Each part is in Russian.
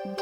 Жеш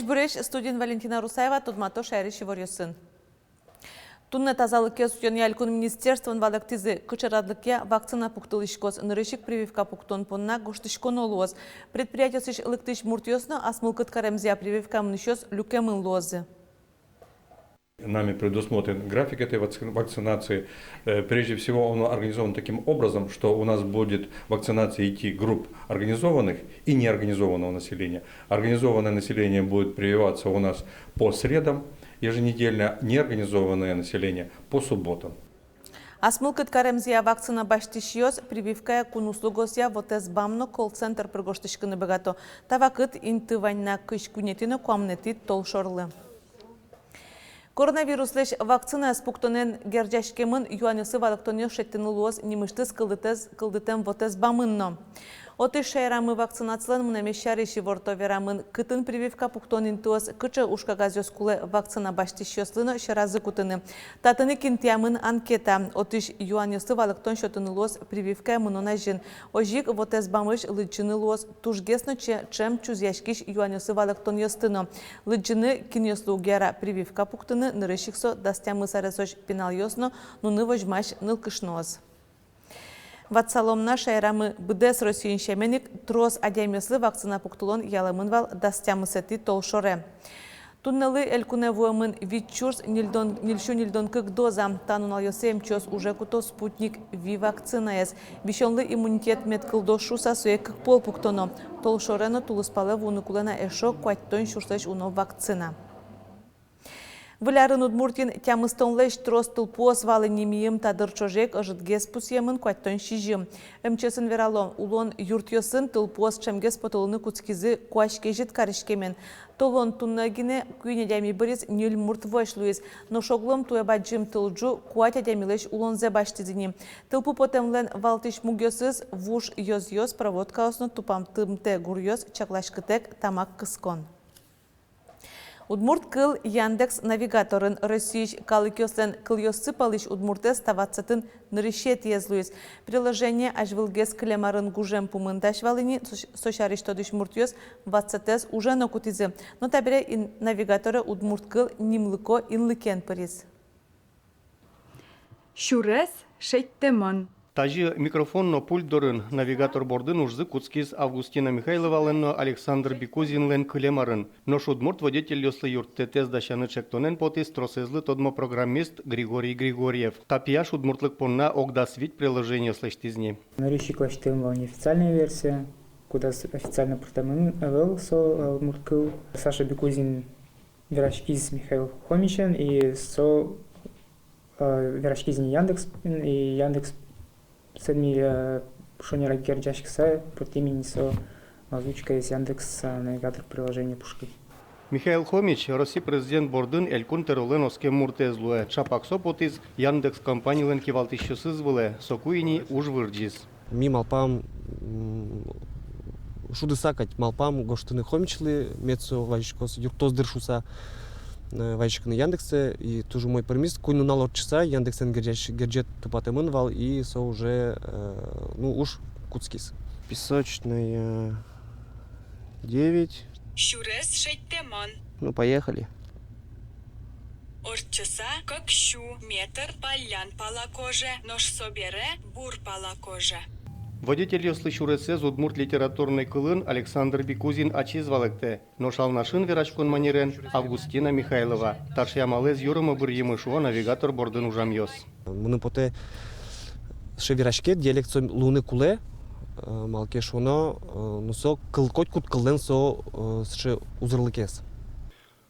бүреш студент Валентина Русаева Тудмато шайриши ворьосын. Тунне тазалыке сутен ялькун министерствон валактизы кычарадлыке вакцина пуктылышкос нырышик прививка пуктон понна гоштышкон олуоз. Предприятие сыш лыктыш муртьосно асмылкыт каремзия прививка мнышос люкемын лозы. Нами предусмотрен график этой вакцинации. Прежде всего, он организован таким образом, что у нас будет вакцинация идти групп организованных и неорганизованного населения. Организованное население будет прививаться у нас по средам еженедельно, неорганизованное население по субботам. Асмылкыт каремзия вакцина баштишиоз прививкая кунуслугосия вотез бамно колл-центр пригоштышкыны богато. Тавакыт интываньна кыш кунетино куамнети толшорлы. Коронавируслеш вакцина спуктонен герджашкемын юанесы валыктонё шеттенылуоз немыштыз кылдытен вотез бамынно. Оты шайрамы вакцинациялан мунамешшариши вортоверамын кытын прививка пуктонин туос кычы ушкагазёс куле вакцина баштишёслыны шаразы кутыны. Татыны кинтиамын анкета. Отыш юанесы валыктон шотынылуоз прививка мунона жин. Ожик вотез бамыш лыджынылуоз тужгесно чем чузяшкиш юанесы валыктон ёстыно. Лыджыны кинёслугера прививка пуктыны нырышиксо дастямы саресош пенал ёсно, нуны вожмаш нылкышноз. Ватсаломна шайрамы бдес Россиин шеменик трос адемеслы вакцина пуктулон ялымынвал дастямысети толшоре. Туннелы элькуневуэмын витчурс нильшу нильдон кык доза. Танунал йосем чос уже куто спутник ви вакцинаес. Вишонлы иммунитет меткылдо шуса суе кык пол пуктоно. Толшорено тулыспалы вунукулена эшо куаттон шурсеш уно вакцина. Вылярын Удмуртин тямыстонлеш трос тылпуос валы немием тадыр чожек ожытгес пусемын куаттон шижим. Мчесын вералон улон юртьосын тылпуос чемгес потолыны куцкизы куашкежит карышкемен. Толон туннагине күйнедями бырез нюль мурт вошлуез. Но шоглом туебаджим тылджу куатя дямилеш улонзе баштизини. Тылпу потемлен валтиш мугёсыз вуш йоз-йоз проводка осно тупам тымте гурьоз чаклашкытек тамак кыскон. Удмурт кыл Яндекс навигаторын Российш калыкёслен кылёсы палыш Удмуртес тавацатын нырышет езлуез. Приложение ажвылгес клемарын гужем пумындаш валыни сошариш тодыш муртьёс вацатес уже нокутизы. Но табире навигаторы Удмурт кыл нимлыко инлыкен пырез. Шурес шейттеман. Тажи микрофонно пульт дорын навигатор бордын ужзы Куцкиз Августина Михайловаленно Александр Бикузинлен клемарын. Нош Удмурт водитель ёслы юртте тез дашаны чектонен потис тросезлы тодмо программист Григорий Григорьев. Тапияш Удмуртлык понна огдасвить приложение слэштизни. Нарищи клаштым неофициальная версия, куда официально протамын эвел со Удмурткыл. Саша Бикузин Верашкиз Михаил Хомичен и со Верашкизин Яндекс и Яндекс Сами шонера герджашкса под имени со озвучка из Яндекс навигатор приложения пушки. Михаил Хомич, Россия президент Бордын Элькун Тероленовске Муртезлуэ, Чапаксо потиз Яндекс компаниялен кивалтищосыз Сокуини уж вырджиз. Ми малпам шудысакать малпам гоштыны Хомичлы мецо вайшкос юртоз дыршуса вайшканы Яндексе и тоже мой промис куйну налог часа Яндексен герджет тупатемын вал и со уже ну уж Куцкис. Песочная 9. Шурес шейттеман. Ну поехали. Орчаса как шу метр полян палакоже, нож собере бур палакоже. Водитель ёслы Шуресез Удмурт литературный кылын Александр Бикузин ачизвалыкте, но шалнашын верачкон манерен Августина Михайлова. Таршямалез юрыма бір емышуа навигатор бордын ужам ёс. Муны поте шеверашке диалекцо луны куле, малке шоно, ну со кылкот кут кылден со ше узырлыкес.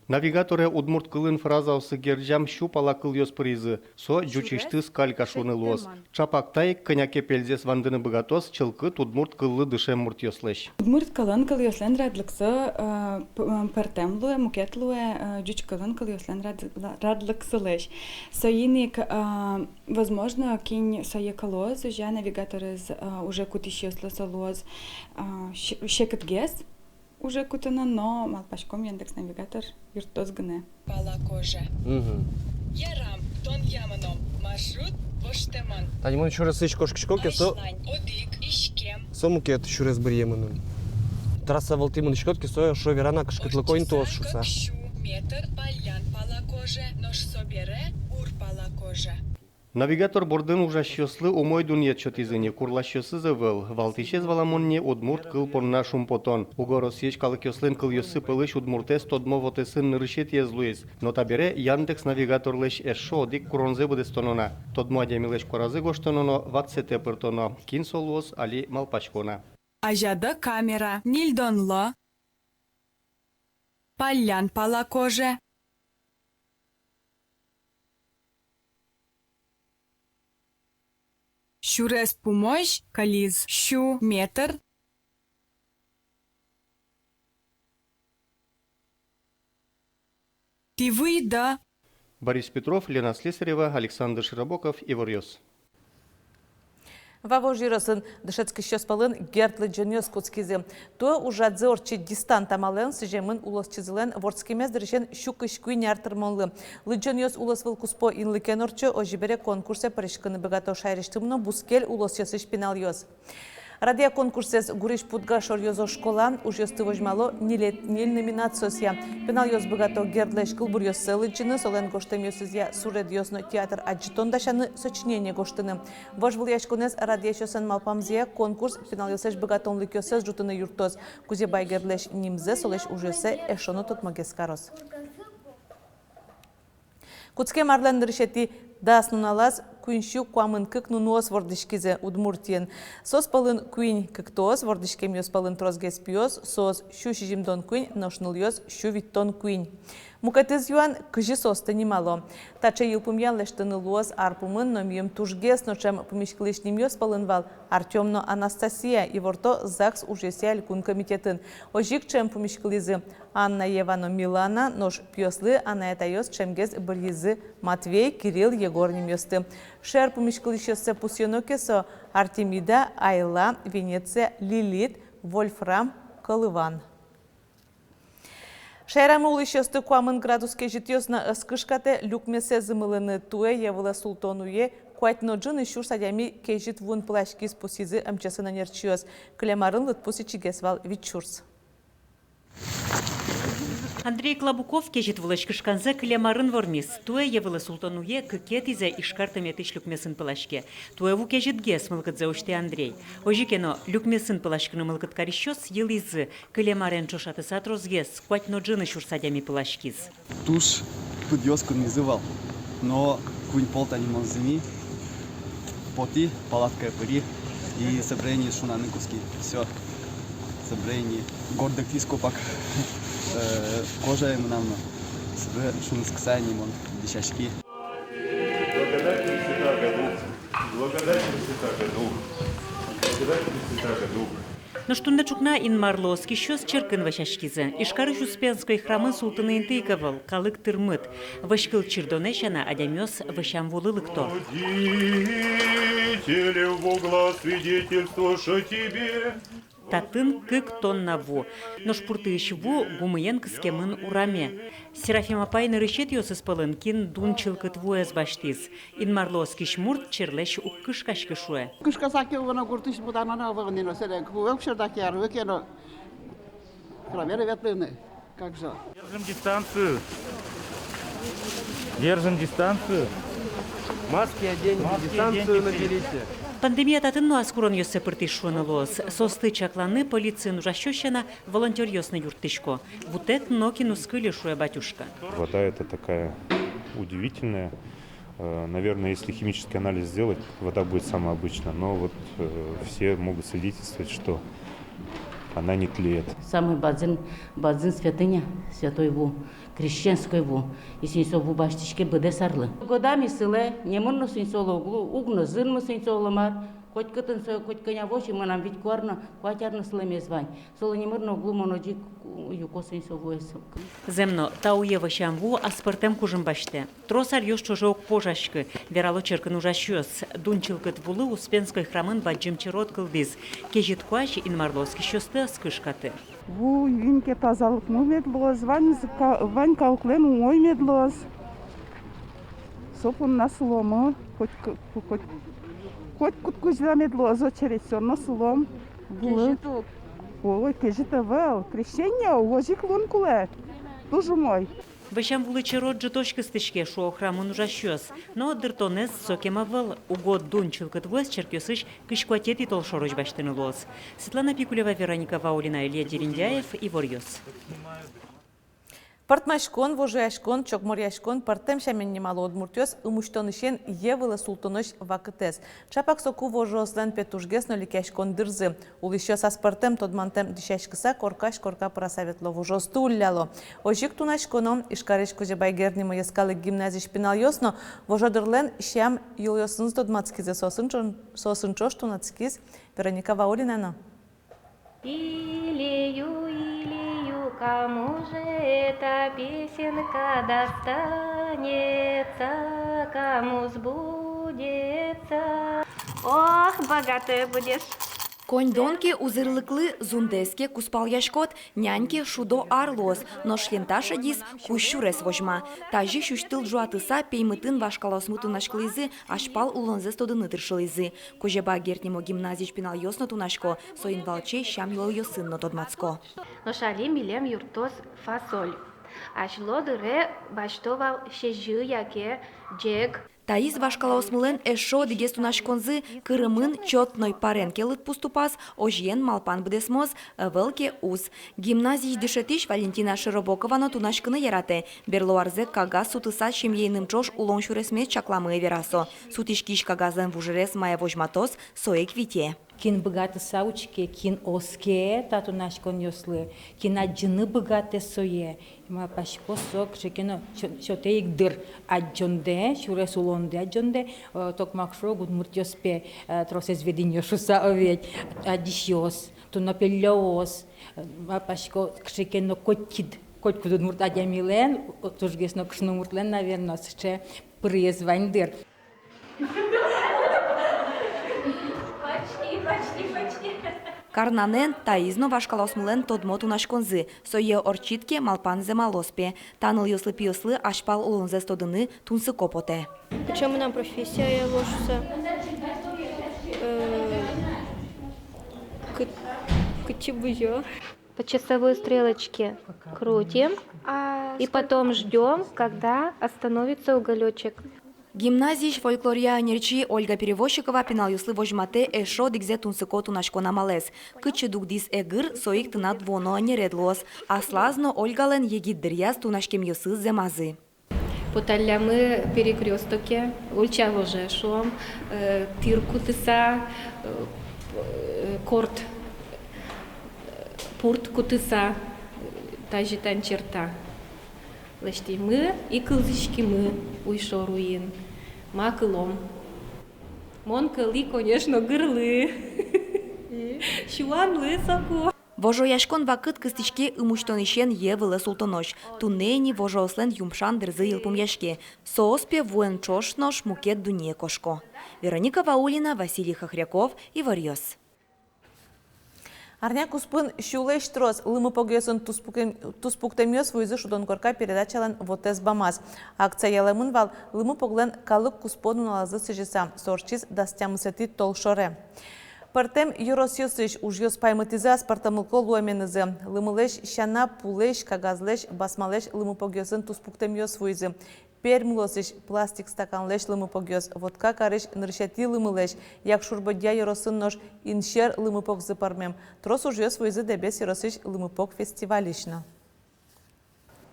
Навигаторе удмурт кылын фразаусы герджам щупала кыл ёс призы. Со жучишты скалька шуны лоз. Чапактай коняке пельзес вандыны богатос чылкы удмурт кыллы дышем мурт ёслеш. Удмурт кылын кыл ёслен радлыксы партемлуе, мукетлуе, жуч кылын кыл ёслен радлыксылеш. Соиник, возможно, кинь соека лоз, уже навигаторы уже кутиш ёсласа лоз, щекет гес, уже кутана, но малпашком Яндекс.Навигатор виртуоз гыне. Палакоже. Ярам, тон яманом. Маршрут воштеман. Тани мон еще раз ищ кошкишкоке, со Айшлань, одик, ишкем. мукет еще раз бриемын. Трасса волтимын ишкотки, со шо верана кышкытлыкойн тоз шуса. Щу, метр, палян палакоже, нош собере, бур палакоже. Навигатор бордын ужащослы умой дуньет чотизыне курлащосы зывыл. Валтишез валамонне удмурт кыл порна шумпотон. Угорос еш калык ёслен кыл ёсы пылыш удмуртес тодмо вотесын нырышет езлуез. Но табере Яндекс.Навигатор леш эшо одик куронзе будестонона. Тодмо адемилеш коразы гоштононо ватсете пыртоно. Кин солуос али малпачкона. Ажада камера, нильдонло. Палян палакоже. Щурес помощь, кализ, щу, метр. Ты выйда. Борис Петров, Лена Слесарева, Александр Широбоков, Ивар Ёс. Ваво жиросын дышецкий щоспалын гертлы джонёс куцкизи. То ужадзе орчи дистант амален сижемын улос чизылен ворцкемез дырышен щукыш куйн артырмонлы. Лыджонёс улос вылкуспо инлыкен орчо ожибере конкурсе паришканы богато шайрештымно бускель улос ёсыш пинал ёс. Радия конкурсес гуриш путга шор ёзо школа уж ёсты вожмало нил номинациосья. Пенал ёс богато гердлеш кылбур ёс селыджины, солен гоштем ёсызья суред ёсно театр аджитон дашаны сочинение гоштыны. Вож был яшконес радия шосен малпамзия конкурс пенал ёсеш богатон лык ёсес жутыны юртоз. Кузе бай гердлеш нимзе солеш уж ёсе эшоно тотмагескарос. Куцке марлен дырышети дас нуналаз куиншу куамын кык нунуос вордышкизе удмуртиен. Сос палын куин кыктоос вордышкем ёс палын трозгес пиос, сос шу шижимдон куин ношныл ёс шу виттон куин. Мукатыз юан кыжи состы немало. Тача йылпумьян лештыны луос арпумын номием тужгес, ночем помешклышним ёс палын вал Артемно Анастасия и ворто ЗАГС ужеся лькун комитетын. Ожик чем помешклизы Анна Евано Милана, нож пьослы Анна ёс чемгез бырьизы Матвей, Кирилл, Егор немёсты. Шер помешклышёсы пусьёнокесо Артемида, Айла, Венеция, Лилит, Вольфрам, Колыван. Шайрамы улышёсты куамын градуске житёсна скышкате люкмесе зымылыны туэ явыла султонуе куатно джын ищур садями кежит вун плашкис пусизы амчасына нерчиёс. Клемарын лытпуси чигесвал витчурс. Андрей Клабуков кежит вылышкышканзе клемарын вормис. Туэ явыла султонуе кыкет изе ишкартамет люкмесын пылашке. Туэ ву кежит гес мылкыдзе уште Андрей. Ожикено люкмесын пылашкыны мылкыткарищос елизы клемарен чошаты сатрозгес куатно джын ищур садями пылашкис. Туш подъёзку не зывал, но кунь полта не манзими, поти, палатка пыри и собрание шунаны куски. Все. Собрание гордых тископак. Кожа ему нам шун сксани мон дещачки. Благодать Пресвятаго Дух. Благодать Пресвятаго Дух. Благодать Пресвятаго Дух. Но штунда чукна ин марлоски щос черкын вашашкизе. Ишкарыш Успенской храмы султаны интыковал, калык тырмыт. Вашкыл чердонешана адямёс вашам волылыкто. Родители Бога свидетельствуешь тебе. Татын кык тонна во. Но шпуртыш во гумыен кыскемын ураме. Серафим Апай нарышет ёсыс пылын кин дун чылкыт вояз баштиз. Ин марлоски шмурт черлеш уккыш кашкышуе. Кышкасаки вона гуртыш буданана вагнено селен. Кувекшердаки арвекено. Проверы ветлыны. Как же? Держим дистанцию. Держим дистанцию. Маски оденьте, дистанцию наберите. Пандемия татын аскурон ёссе пыртышуны лос. Состы чакланы полицин ужащущена волонтер ёсны юртышко. Вутет нокину скылишуя батюшка. Вода это такая удивительная. Наверное, если химический анализ сделать, вода будет самая обычная. Но вот все могут свидетельствовать, что она не тлеет. Самый бадзин святыня, святой Ву, крещенской Ву. И синьсо Ву баштичке быде сарлы. Годами сыле, не мырно синьсоло углу, угно зынмы синьсоло мар. Хоть кытын сой, хоть коня воши, манам ведь куарно, куатярно слеме звань. Соло не мырно углу моноджик юко синьсо вуэсо. Земно тауе вашамву, а спортем кужым баште. Тросар ёж чужок пожашкы, верало черкан ужащёс. Дунчилкат вулы успенской храмын баджимчерот кылдыз. Кежит куаш инмарлоски шёсты аскышкаты. Ву винке тазалық медлоз, вань кауклен ой медлоз. Сопун на слому, хоть куткузда медлоз, очередь все на слом. Ой, кежита вел, крещение, ложик лункуле, дуже мой. Вышам вулы черот житошки стычке шо храмын ужащёс. Но дыртонез сокемавыл угод дунчилкат вуэс черкёсыш кышкуатет и толшорож баштыны лоз. Светлана Пикулева, Вероника Ваулина, Илья Дерендяев и Ворьёс. Партмашкон, вожаяшкон, чокморяшкон, партем шамен немало одмуртёс, умуштонышен евылы султоныш вакытес. Чапак соку вожослен петушгес ноликяшкон дырзы. Улышёс аспартем тодмантем дишашкыса коркаш корка просаветло вожосту улляло. Ожик тунашконом ишкареш кожебай гернимо яскалы гимназий шпинал ёсно, вожодырлен шам юлёсыныз тодмацкизе сосынчош тунацкиз. Вероника Ваулина. Кому же эта песенка достанется, кому сбудется? Ох, богатая будешь! Конь-донки узырлыклы зундеске куспал яшкот, няньки шудо арлос, но шленташа дис кущурес вожма. Тажи шуштыл жуатыса пеймытын вашкалосмутын ашклызы, ашпал улонзе стодыны тыршылызы. Кожеба гертнемо гимназий шпинал ёсно тунашко, соин валчей шам йол ёсынно тодмацко. Но шалим билем юртос фасоль. Ашло дыре баштовал шежы яке джек. Таис вашкалаосмылен эшо дигес тунашконзы кырымын чотной паренкелыт пуступас, ожьен малпан бдесмоз, велке уз. Гимназий дышетиш Валентина Широбокована тунашкыны ярате. Берлуарзе кагаз сутыса шемьейным чош улон шуресмет чакламы верасо. Сутишкиш кагазен вужерес мая вожматос соек вите. Кин богаты саучки, кин оске, тату наш коньослы, кин аджины богаты сое. Ма пашко сок, шекино, шоте их дыр, аджонде, шурес улонде, аджонде, ток макшо, гуд муртьоспе, тросес вединьо шуса оведь, адишьос, тунопельос, ма пашко, шекино котид, котку тут мурт адямилен, тужгесно кшну муртлен, наверное, ще призвань дыр. Карнанен таизно вашкалосмылен тодмо тунашконзы, сое орчитке малпанзе малоспе, таныл ёслы-пиёслы ашпал улонзе стодыны тунсы копоте. Почему нам профессия ложится? Кочебуё. По часовой стрелочке крутим и потом ждем, когда остановится уголечек. Гимназий фольклория нерчи Ольга Перевозчикова пинал юслы вожмате эшо дигзе тунсыко тунашкона малес. Кычы дугдис эгыр соик тынат воно нередлос. Аслазно Ольгален егиддыряз тунашкем юсы земазы. Поталямы перекрёстоке, ульча ложешом, тирку тыса, корт, пурт кутыса, тажитан черта. Лешти мы и кылзычки мы уйшо руин. Макылом. Мон кыли, конечно, гырлы. Шуанлы соку. Вожояшкон вакыт кыстычке ымуштонышен евылы султонош. Тунени вожоослен юмшан дырзы йылпум яшке. Сооспе вуэн чошнош мукет дуне кошко. Вероника Ваулина, Василий Хохряков и Ворьёс. Арня куспын шулеш трос лымы погёсын туспуктемёс вуйзы шудон корка передачалан вотез бамаз. Акция ялымын вал лымы поглен калык куспону налазы сыжиса. Сорчиз дастямысети толшоре. Партем юросьёсыш ужьёс паймытызы аспартамылко луаменызы. Лымылеш шана пулеш кагазлеш басмалеш лымы погёсын туспуктемёс вуйзы. Пермлосыш пластик стаканлеш лымы погёс. Водка карыш ныршати лымылеш. Як шурбодя юросын нож иншер лымы погзы пармем. Трос ужьёс вуйзы дебес юросыш лымы пог фестивалишно.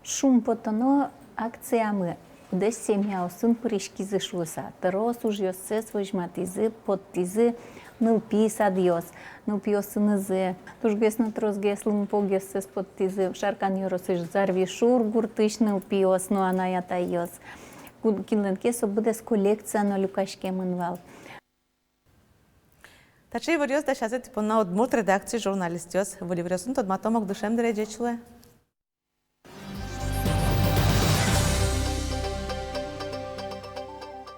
Шум потоно акциямы. десь сім'я осын пырышки зышлыса. Тырос уж йоссе свojmatizы, подтизы, нылпи садьос, нылпи осынызы. Тужгес на трозгес лымпогес подтизы, шаркан йоросыш зарви шур гуртыш нылпи ос, ну анаята йос. Кинленкесо будес коллекция на люкашке мынвал. Та чи варіос да шазет на одмут редакції журналістів. Воліврясун тот матомок душем дережечле.